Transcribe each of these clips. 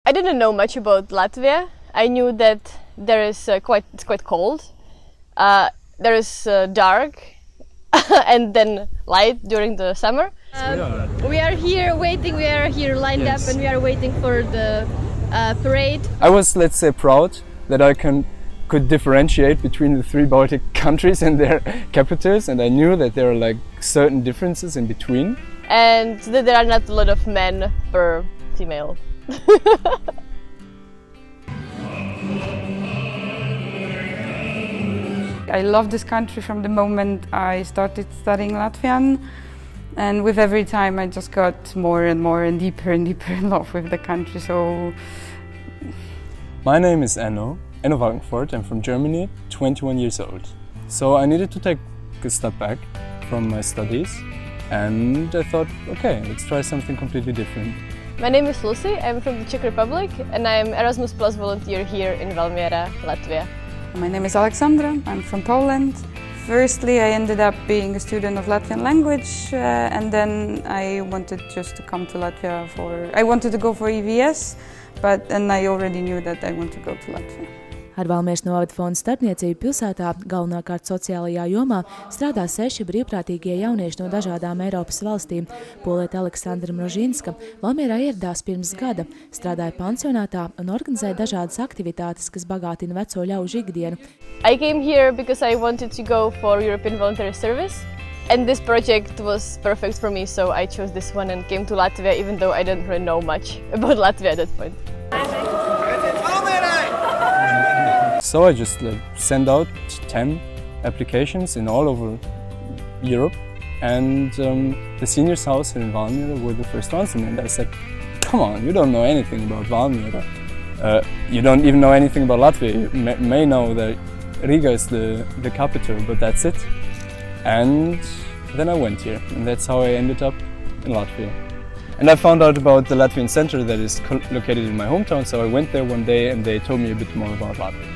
I didn't know much about Latvia. I knew that there is it's quite cold. There is dark and then light during the summer. We are here waiting. We are here lined up, and we are waiting for the parade. I was, let's say, proud that I could differentiate between the three Baltic countries and their capitals, and I knew that there are like certain differences in between. And that there are not a lot of men per female. I love this country from the moment I started studying Latvian, and with every time I just got more and more and deeper in love with the country. So, my name is Enno Wagenfurt. I'm from Germany, 21 years old. So I needed to take a step back from my studies, and I thought, okay, let's try something completely different. My name is Lucie. I'm from the Czech Republic, and I'm Erasmus Plus volunteer here in Valmiera, Latvia. My name is Aleksandra. I'm from Poland. Firstly, I ended up being a student of Latvian language, and then I wanted just to come to Latvia I wanted to go for EVS, but then I already knew that I want to go to Latvia. Ar Valmieras novada fonda starpniecību pilsētā, galvenokārt sociālajā jomā, strādā 6 brīvprātīgie jaunieši no dažādām Eiropas valstīm. Poliete Aleksandra Valmierā ieradās pirms gada, strādāja pansionātā un organizēja dažādas aktivitātes, kas bagātina veco ļaužu ikdienu. I came here because I wanted to go for European Voluntary Service, and this project was perfect for me, so I chose this one and came to Latvia, even though I didn't really know much about Latvia at that point. So I just sent out 10 applications in all over Europe, and the seniors' house in Valmiera were the first ones, and I said, come on, you don't know anything about Valmiera. You don't even know anything about Latvia. You may know that Riga is the capital, but that's it. And then I went here, and that's how I ended up in Latvia. And I found out about the Latvian center that is located in my hometown, so I went there one day and they told me a bit more about Latvia.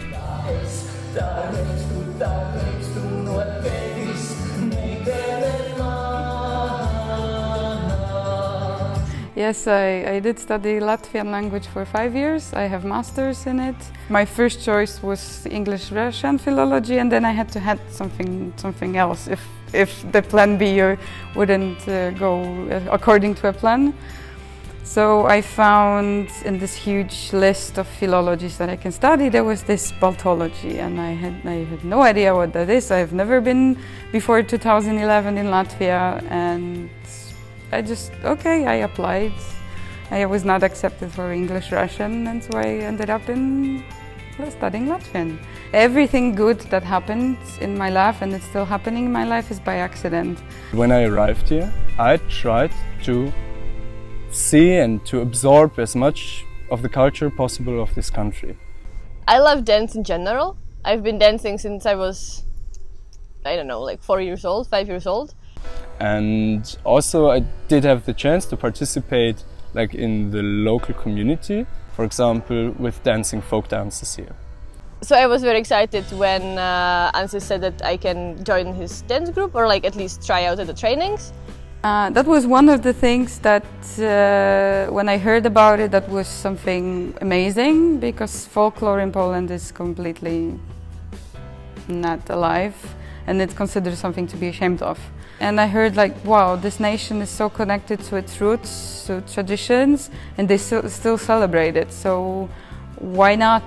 Yes, I did study Latvian language for 5 years. I have masters in it. My first choice was English-Russian philology, and then I had to add something else if the plan B wouldn't go according to a plan. So I found in this huge list of philologies that I can study, there was this Baltology, and I had no idea what that is. I've never been before 2011 in Latvia, and I applied. I was not accepted for English-Russian, and so I ended up studying Latvian. Everything good that happened in my life, and it's still happening in my life, is by accident. When I arrived here, I tried to see and to absorb as much of the culture possible of this country. I love dance in general. I've been dancing since I was, 4 years old, 5 years old. And also I did have the chance to participate in the local community, for example, with dancing folk dances here. So I was very excited when Anssi said that I can join his dance group, or at least try out at the trainings. That was one of the things that when I heard about it, that was something amazing, because folklore in Poland is completely not alive, and it's considered something to be ashamed of. And I heard wow, this nation is so connected to its roots, to traditions, and they still celebrate it. So why not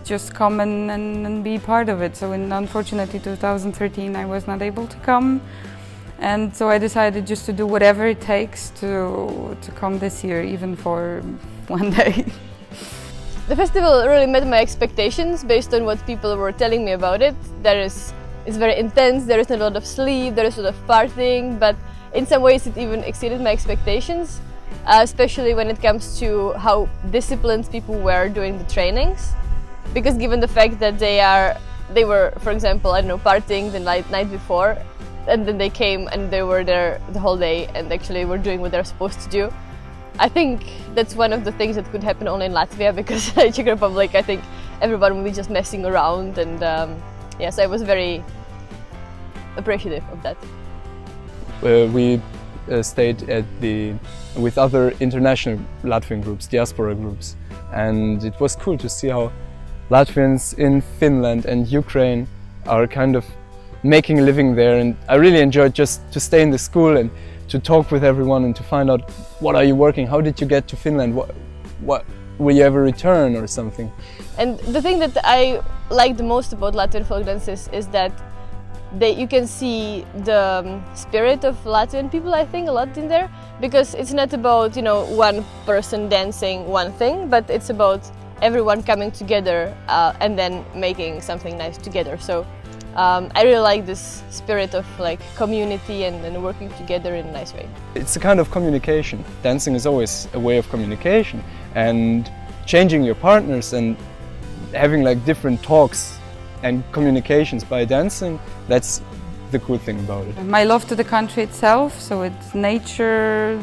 just come and be part of it? So unfortunately 2013 I was not able to come. And so I decided just to do whatever it takes to come this year, even for one day. The festival really met my expectations based on what people were telling me about it. It's very intense, there is a lot of sleep, there is a lot of partying, but in some ways it even exceeded my expectations, especially when it comes to how disciplined people were doing the trainings. Because given the fact that they were, for example, partying the night before, and then they came and they were there the whole day and actually were doing what they're supposed to do. I think that's one of the things that could happen only in Latvia, because in Czech Republic I think everyone will be just messing around, and yes, I was very appreciative of that. We stayed with other international Latvian groups, diaspora groups, and it was cool to see how Latvians in Finland and Ukraine are kind of making a living there, and I really enjoyed just to stay in the school and to talk with everyone and to find out what are you working, how did you get to Finland, what will you ever return or something. And the thing that I like the most about Latvian folk dances is that you can see the spirit of Latvian people, I think, a lot in there, because it's not about, you know, one person dancing one thing, but it's about everyone coming together and then making something nice together. So I really like this spirit of like community and working together in a nice way. It's a kind of communication. Dancing is always a way of communication, and changing your partners and having like different talks and communications by dancing, that's the cool thing about it. My love to the country itself, so it's nature,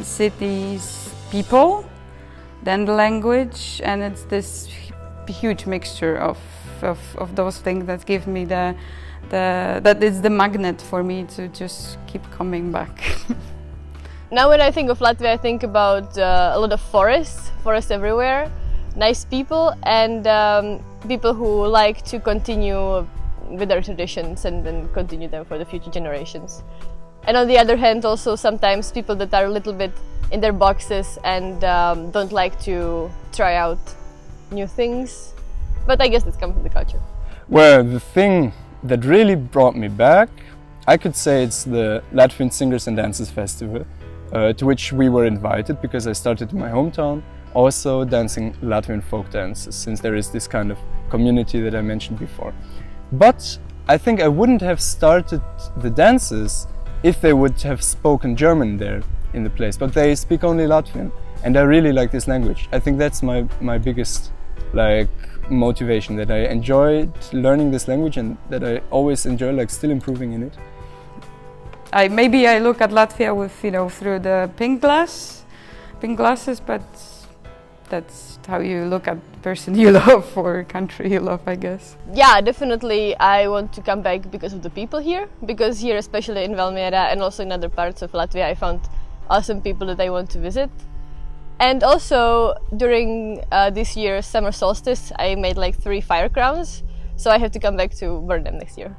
cities, people, then the language, and it's this huge mixture of those things that give me that is the magnet for me to just keep coming back. Now when I think of Latvia, I think about a lot of forests everywhere, nice people, and people who like to continue with their traditions and then continue them for the future generations. And on the other hand, also sometimes people that are a little bit in their boxes and don't like to try out new things. But I guess that's comes from the culture. Well, the thing that really brought me back, I could say it's the Latvian Singers and Dancers Festival, to which we were invited because I started in my hometown, also dancing Latvian folk dances, since there is this kind of community that I mentioned before. But I think I wouldn't have started the dances if they would have spoken German there in the place, but they speak only Latvian, and I really like this language. I think that's my biggest motivation, that I enjoyed learning this language and that I always enjoy still improving in it. Maybe I look at Latvia with, you know, through the pink glasses, but that's how you look at the person you love or country you love, I guess. Yeah, definitely I want to come back because of the people here, because here, especially in Valmiera and also in other parts of Latvia, I found awesome people that I want to visit. And also during this year's summer solstice, I made 3 fire crowns, so I have to come back to burn them next year.